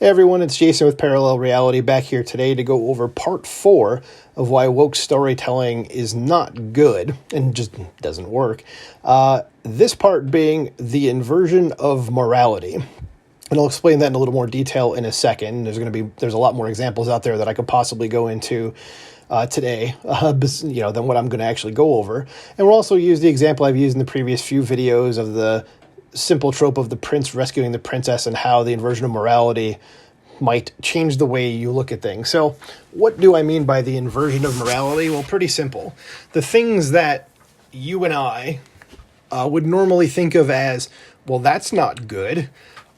Hey everyone, it's Jason with Parallel Reality back here today to go over part 4 of why woke storytelling is not good and just doesn't work. This part being the inversion of morality. And I'll explain that in a little more detail in a second. There's a lot more examples out there that I could possibly go into today, than what I'm going to actually go over. And we'll also use the example I've used in the previous few videos of the simple trope of the prince rescuing the princess and how the inversion of morality might change the way you look at things. So what do I mean by the inversion of morality? Well, pretty simple. The things that you and I would normally think of as, well, that's not good,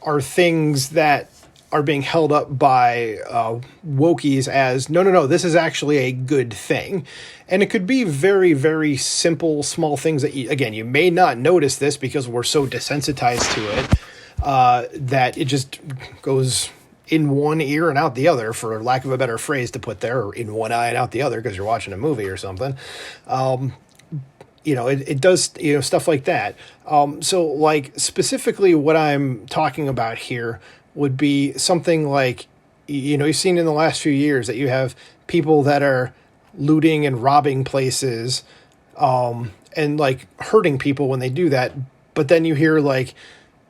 are things that are being held up by wokies as, no, this is actually a good thing. And it could be very, very simple, small things that, you may not notice this because we're so desensitized to it that it just goes in one ear and out the other, for lack of a better phrase to put there, or in one eye and out the other because you're watching a movie or something. It does, stuff like that. So like specifically what I'm talking about here would be something like, you've seen in the last few years that you have people that are looting and robbing places, and like hurting people when they do that. But then you hear like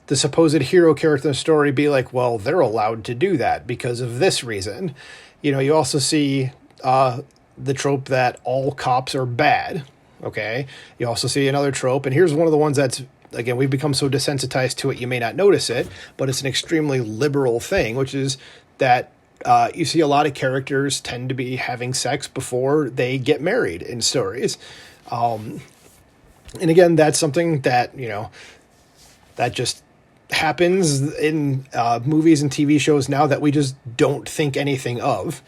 the supposed hero character in the story be like, well, they're allowed to do that because of this reason. You also see the trope that all cops are bad. Okay. You also see another trope, and here's one of the ones that's, again, we've become so desensitized to it, you may not notice it, but it's an extremely liberal thing, which is that you see a lot of characters tend to be having sex before they get married in stories. And again, that's something that, that just happens in movies and TV shows now that we just don't think anything of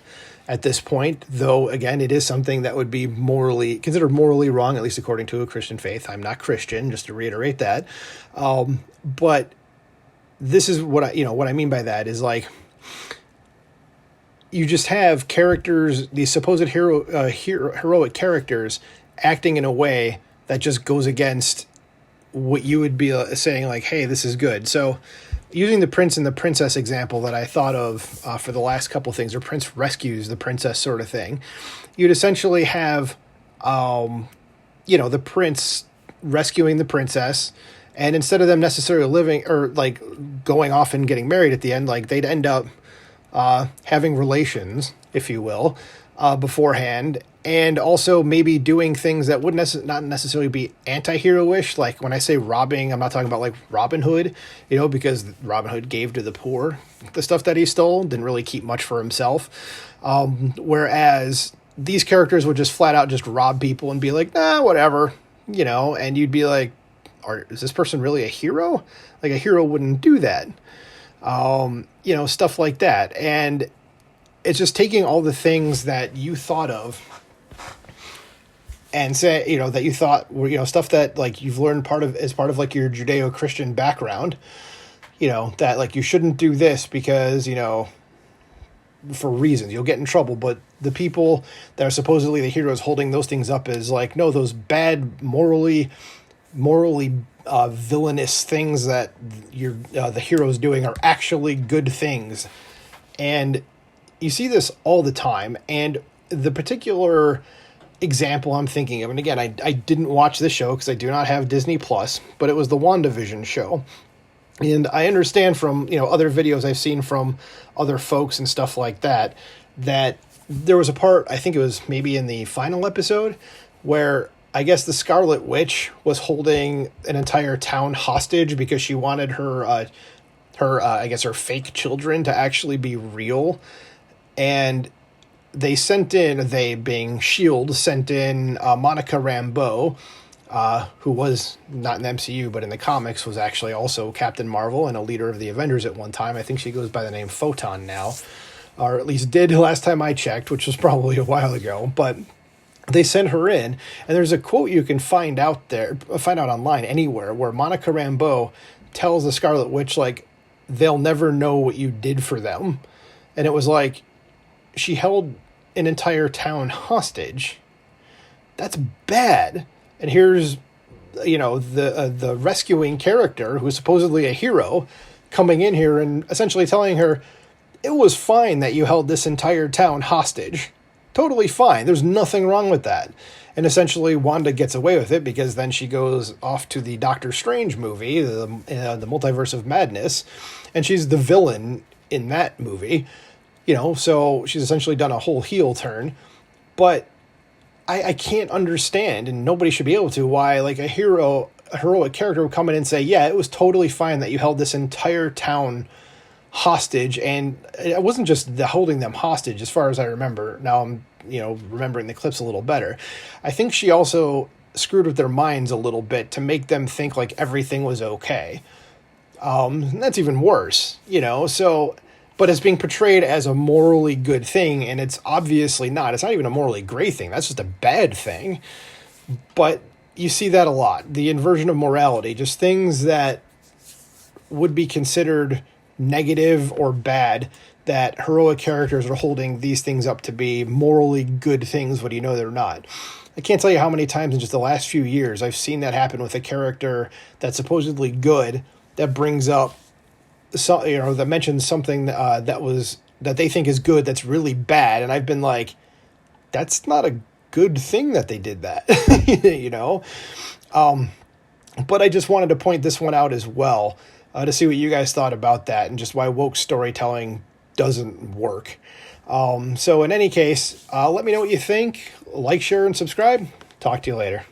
at this point, though, again, it is something that would be considered morally wrong, at least according to a Christian faith. I'm not Christian, just to reiterate that. But this is what I mean by that is like, you just have characters, these supposed heroic characters acting in a way that just goes against what you would be saying like, hey, this is good. So using the prince and the princess example that I thought of for the last couple things, or prince rescues the princess sort of thing, you'd essentially have, the prince rescuing the princess, and instead of them necessarily living or like going off and getting married at the end, like they'd end up having relations, if you will, beforehand, and also maybe doing things that would not necessarily be anti-hero-ish. Like when I say robbing, I'm not talking about like Robin Hood, because Robin Hood gave to the poor the stuff that he stole, didn't really keep much for himself. Whereas these characters would just flat out just rob people and be like, whatever, and you'd be like, is this person really a hero? Like a hero wouldn't do that. Stuff like that. And it's just taking all the things that you thought of and say, that you thought were, stuff that like you've learned as part of like your Judeo-Christian background, that like you shouldn't do this because, for reasons you'll get in trouble. But the people that are supposedly the heroes holding those things up as like, no, those bad, morally villainous things that the heroes doing are actually good things. And you see this all the time. And the particular example I'm thinking of, and again, I didn't watch this show because I do not have Disney Plus, but it was the WandaVision show. And I understand from, other videos I've seen from other folks and stuff like that, that there was a part, I think it was maybe in the final episode, where I guess the Scarlet Witch was holding an entire town hostage because she wanted her fake children to actually be real. And they being S.H.I.E.L.D., sent in Monica Rambeau, who was not in the MCU, but in the comics was actually also Captain Marvel and a leader of the Avengers at one time. I think she goes by the name Photon now, or at least did last time I checked, which was probably a while ago. But they sent her in, and there's a quote you can find out online anywhere, where Monica Rambeau tells the Scarlet Witch, like, they'll never know what you did for them. And it was like, she held an entire town hostage. That's bad. And here's, the rescuing character who's supposedly a hero coming in here and essentially telling her, it was fine that you held this entire town hostage. Totally fine. There's nothing wrong with that. And essentially, Wanda gets away with it because then she goes off to the Doctor Strange movie, the Multiverse of Madness, and she's the villain in that movie. So she's essentially done a whole heel turn. But I can't understand, and nobody should be able to, why like a heroic character would come in and say, yeah, it was totally fine that you held this entire town hostage. And it wasn't just the holding them hostage, as far as I remember. Now I'm remembering the clips a little better. I think she also screwed with their minds a little bit to make them think like everything was okay. That's even worse, so, but it's being portrayed as a morally good thing, and it's obviously not. It's not even a morally great thing. That's just a bad thing. But you see that a lot. The inversion of morality, just things that would be considered negative or bad, that heroic characters are holding these things up to be morally good things when they're not. I can't tell you how many times in just the last few years I've seen that happen with a character that's supposedly good, that brings up that mentions something that they think is good that's really bad, and I've been like, that's not a good thing that they did that. But I just wanted to point this one out as well, to see what you guys thought about that and just why woke storytelling doesn't work. So in any case, let me know what you think. Like, share, and subscribe. Talk to you later.